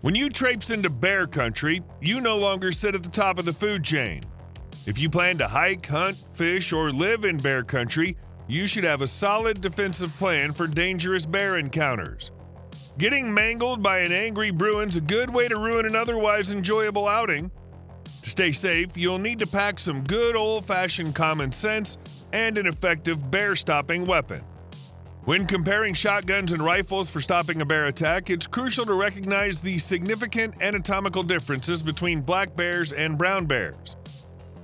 When you traipse into bear country, you no longer sit at the top of the food chain. If you plan to hike, hunt, fish, or live in bear country, you should have a solid defensive plan for dangerous bear encounters. Getting mangled by an angry Bruin's a good way to ruin an otherwise enjoyable outing. To stay safe, you'll need to pack some good old-fashioned common sense and an effective bear-stopping weapon. When comparing shotguns and rifles for stopping a bear attack, it's crucial to recognize the significant anatomical differences between black bears and brown bears.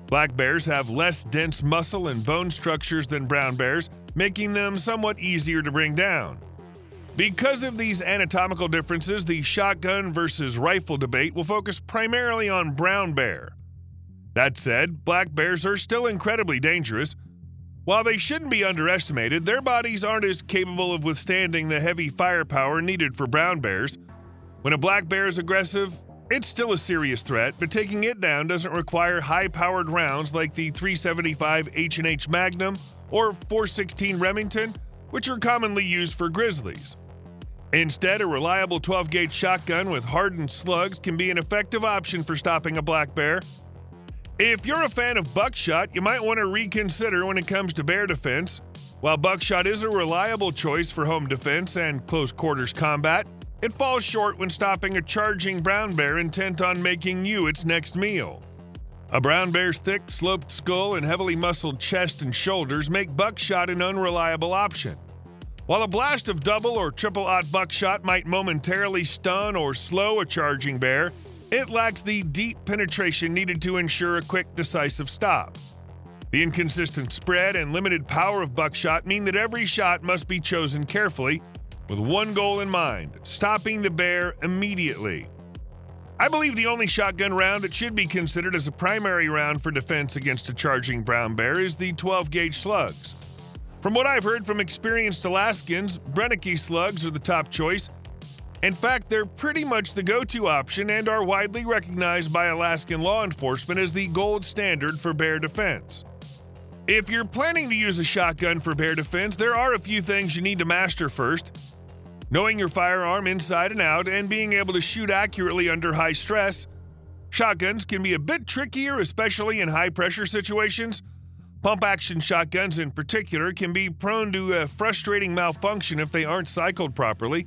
Black bears have less dense muscle and bone structures than brown bears, making them somewhat easier to bring down. Because of these anatomical differences, the shotgun versus rifle debate will focus primarily on brown bear. That said, black bears are still incredibly dangerous. While they shouldn't be underestimated, their bodies aren't as capable of withstanding the heavy firepower needed for brown bears. When a black bear is aggressive, it's still a serious threat, but taking it down doesn't require high-powered rounds like the .375 H&H Magnum or .416 Remington, which are commonly used for grizzlies. Instead, a reliable 12-gauge shotgun with hardened slugs can be an effective option for stopping a black bear. If you're a fan of buckshot, you might want to reconsider when it comes to bear defense. While buckshot is a reliable choice for home defense and close quarters combat, it falls short when stopping a charging brown bear intent on making you its next meal. A brown bear's thick, sloped skull and heavily muscled chest and shoulders make buckshot an unreliable option. While a blast of double or triple-aught buckshot might momentarily stun or slow a charging bear, it lacks the deep penetration needed to ensure a quick, decisive stop. The inconsistent spread and limited power of buckshot mean that every shot must be chosen carefully, with one goal in mind: stopping the bear immediately. I believe the only shotgun round that should be considered as a primary round for defense against a charging brown bear is the 12-gauge slugs. From what I've heard from experienced Alaskans, Brennecke slugs are the top choice. In fact, they're pretty much the go-to option and are widely recognized by Alaskan law enforcement as the gold standard for bear defense. If you're planning to use a shotgun for bear defense, there are a few things you need to master first. Knowing your firearm inside and out and being able to shoot accurately under high stress. Shotguns can be a bit trickier, especially in high-pressure situations. Pump-action shotguns in particular can be prone to a frustrating malfunction if they aren't cycled properly.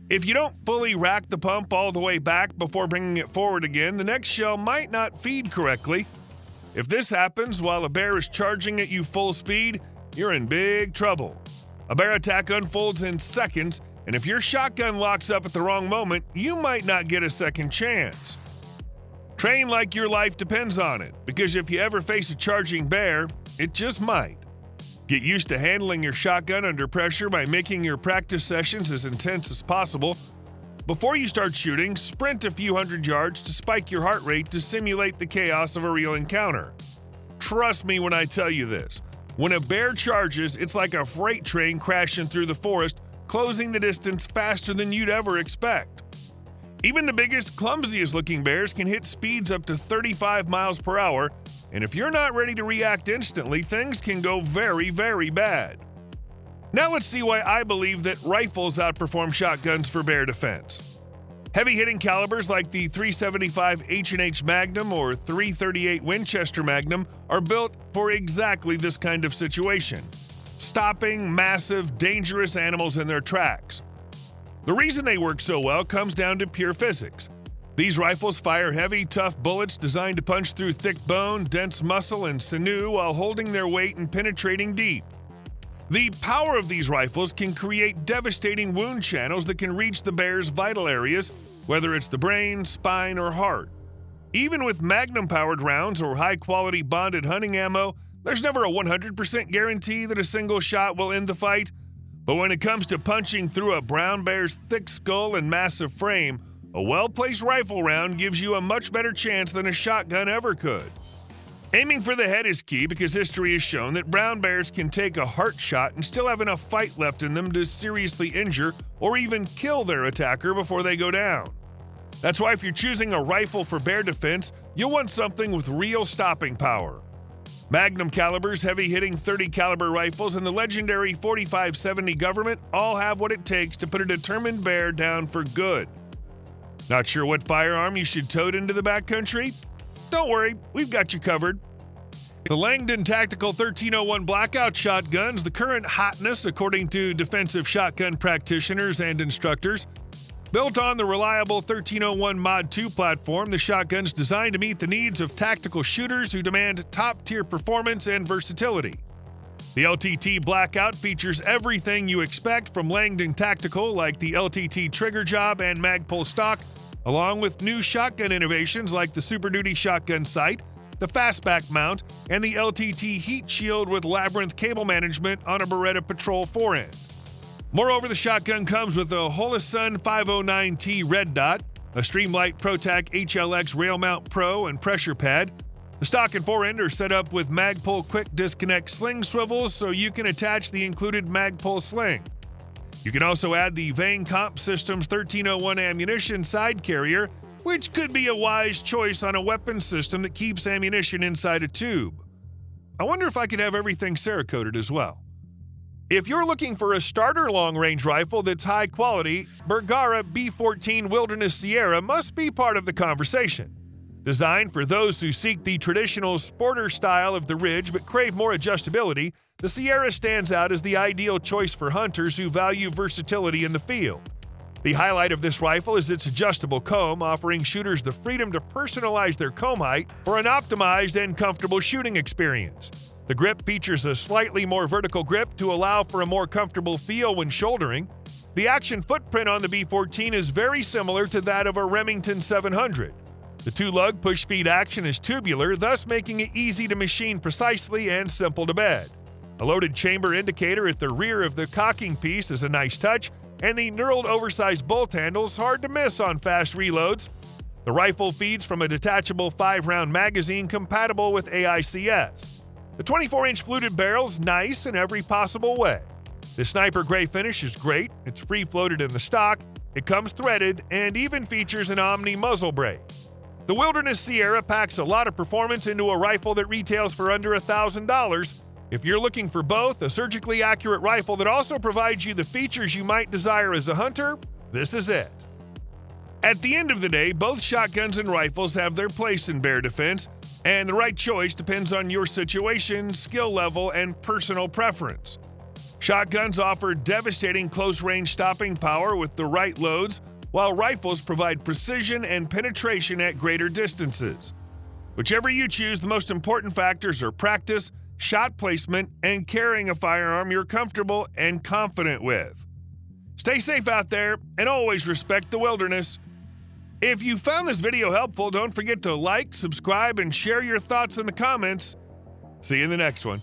If you don't fully rack the pump all the way back before bringing it forward again, the next shell might not feed correctly. If this happens while a bear is charging at you full speed, you're in big trouble. A bear attack unfolds in seconds, and if your shotgun locks up at the wrong moment, you might not get a second chance. Train like your life depends on it, because if you ever face a charging bear, it just might. Get used to handling your shotgun under pressure by making your practice sessions as intense as possible. Before you start shooting, sprint a few hundred yards to spike your heart rate to simulate the chaos of a real encounter. Trust me when I tell you this. When a bear charges, it's like a freight train crashing through the forest, closing the distance faster than you'd ever expect. Even the biggest, clumsiest looking bears can hit speeds up to 35 miles per hour, and if you're not ready to react instantly, things can go very, very bad. Now let's see why I believe that rifles outperform shotguns for bear defense. Heavy-hitting calibers like the .375 H&H Magnum or .338 Winchester Magnum are built for exactly this kind of situation, stopping massive, dangerous animals in their tracks. The reason they work so well comes down to pure physics. These rifles fire heavy, tough bullets designed to punch through thick bone, dense muscle, and sinew while holding their weight and penetrating deep. The power of these rifles can create devastating wound channels that can reach the bear's vital areas, whether it's the brain, spine, or heart. Even with magnum-powered rounds or high-quality bonded hunting ammo, there's never a 100% guarantee that a single shot will end the fight. But when it comes to punching through a brown bear's thick skull and massive frame, a well-placed rifle round gives you a much better chance than a shotgun ever could. Aiming for the head is key because history has shown that brown bears can take a heart shot and still have enough fight left in them to seriously injure or even kill their attacker before they go down. That's why if you're choosing a rifle for bear defense, you'll want something with real stopping power. Magnum calibers, heavy-hitting .30 caliber rifles, and the legendary .45-70 Government all have what it takes to put a determined bear down for good. Not sure what firearm you should tote into the backcountry? Don't worry, we've got you covered. The Langdon Tactical 1301 Blackout shotgun's the current hotness according to defensive shotgun practitioners and instructors. Built on the reliable 1301 Mod 2 platform, the shotgun's designed to meet the needs of tactical shooters who demand top-tier performance and versatility. The LTT Blackout features everything you expect from Langdon Tactical, like the LTT trigger job and magpul stock, along with new shotgun innovations like the Super Duty shotgun sight, the fastback mount, and the LTT heat shield with labyrinth cable management on a Beretta Patrol 4-end. Moreover, the shotgun comes with a Holosun 509T red dot, a Streamlight ProTac HLX Rail Mount Pro and pressure pad. The stock and 4-end are set up with Magpul quick disconnect sling swivels so you can attach the included Magpul sling. You can also add the Vane Comp Systems 1301 ammunition side carrier, which could be a wise choice on a weapon system that keeps ammunition inside a tube. I wonder if I could have everything Cerakoted as well. If you're looking for a starter long-range rifle that's high quality, Bergara B14 Wilderness Sierra must be part of the conversation. Designed for those who seek the traditional sporter style of the Ridge but crave more adjustability, the Sierra stands out as the ideal choice for hunters who value versatility in the field. The highlight of this rifle is its adjustable comb, offering shooters the freedom to personalize their comb height for an optimized and comfortable shooting experience. The grip features a slightly more vertical grip to allow for a more comfortable feel when shouldering. The action footprint on the B14 is very similar to that of a Remington 700. The two-lug push-feed action is tubular, thus making it easy to machine precisely and simple to bed. A loaded chamber indicator at the rear of the cocking piece is a nice touch, and the knurled oversized bolt handle's hard to miss on fast reloads. The rifle feeds from a detachable 5-round magazine compatible with AICS. The 24-inch fluted barrel's nice in every possible way. The sniper gray finish is great, it's free-floated in the stock, it comes threaded, and even features an Omni muzzle brake. The Wilderness Sierra packs a lot of performance into a rifle that retails for under $1,000. If you're looking for both a surgically accurate rifle that also provides you the features you might desire as a hunter, this is it. At the end of the day, both shotguns and rifles have their place in bear defense, and the right choice depends on your situation, skill level, and personal preference. Shotguns offer devastating close-range stopping power with the right loads, while rifles provide precision and penetration at greater distances. Whichever you choose, the most important factors are practice, shot placement, and carrying a firearm you're comfortable and confident with. Stay safe out there, and always respect the wilderness. If you found this video helpful, don't forget to like, subscribe, and share your thoughts in the comments. See you in the next one.